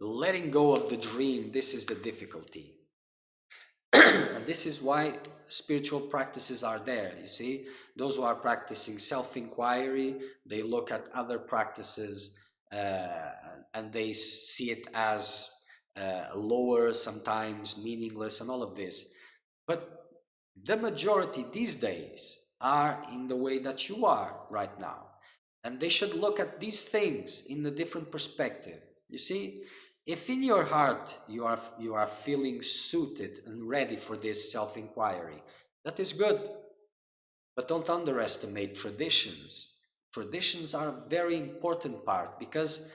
letting go of the dream, this is the difficulty. And this is why spiritual practices are there. You see, those who are practicing self-inquiry, they look at other practices and they see it as lower, sometimes meaningless, and all of this. But the majority these days are in the way that you are right now. And they should look at these things in a different perspective. You see, if in your heart you are feeling suited and ready for this self-inquiry, that is good. But don't underestimate traditions. Traditions are a very important part, because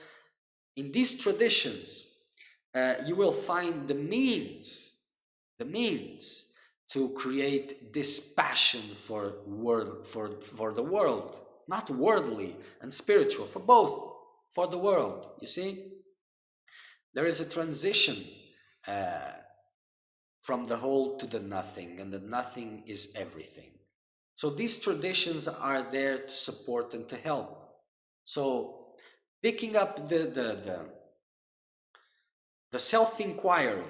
in these traditions you will find the means to create this passion for the world, not worldly and spiritual, for both, for the world. You see, there is a transition from the whole to the nothing, and the nothing is everything. So these traditions are there to support and to help. So picking up the self-inquiry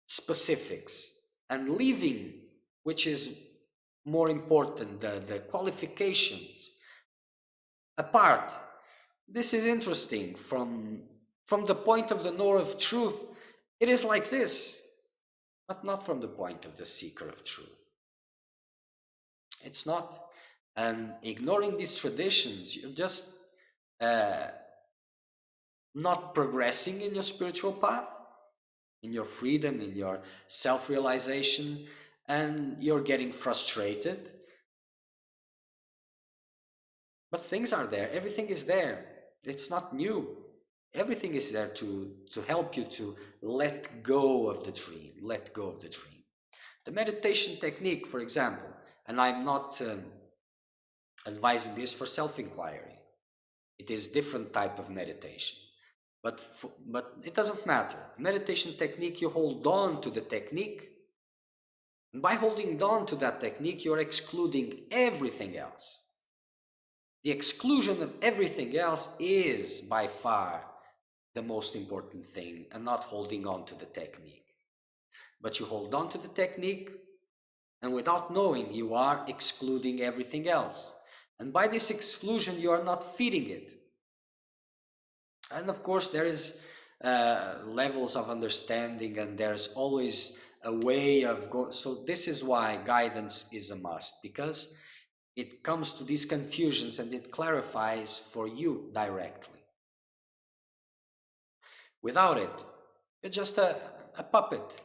specifics and leaving, which is more important, the qualifications apart. This is interesting. From the point of the knower of truth, it is like this, but not from the point of the seeker of truth. It's not. And ignoring these traditions, you're just not progressing in your spiritual path, in your freedom, in your self-realization, and you're getting frustrated. But things are there. Everything is there. It's not new. Everything is there to help you to let go of the dream. Let go of the dream. The meditation technique, for example, and I'm not advising this for self-inquiry. It is different type of meditation. But it doesn't matter. Meditation technique, you hold on to the technique. And by holding on to that technique, you're excluding everything else. The exclusion of everything else is by far the most important thing, and not holding on to the technique. But you hold on to the technique, and without knowing, you are excluding everything else. And by this exclusion, you are not feeding it. And of course, there is levels of understanding, and there's always a way of going. So this is why guidance is a must, because it comes to these confusions and it clarifies for you directly. Without it, you're just a puppet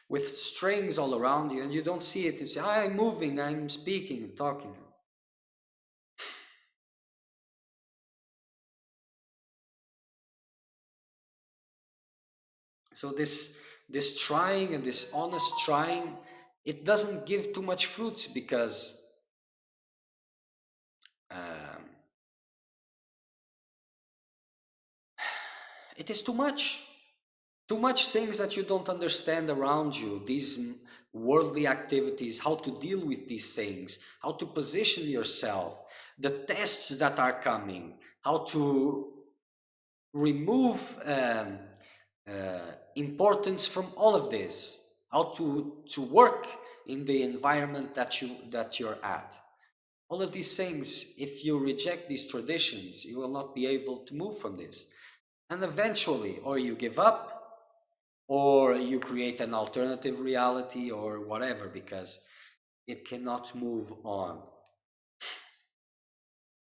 with strings all around you, and you don't see it. You say, I'm moving, I'm speaking and talking. So this trying and this honest trying, it doesn't give too much fruits, because it is too much. Too much things that you don't understand around you, these worldly activities, how to deal with these things, how to position yourself, the tests that are coming, how to remove importance from all of this, how to work in the environment that you're at. All of these things, if you reject these traditions, you will not be able to move from this. And eventually, or you give up, or you create an alternative reality, or whatever, because it cannot move on.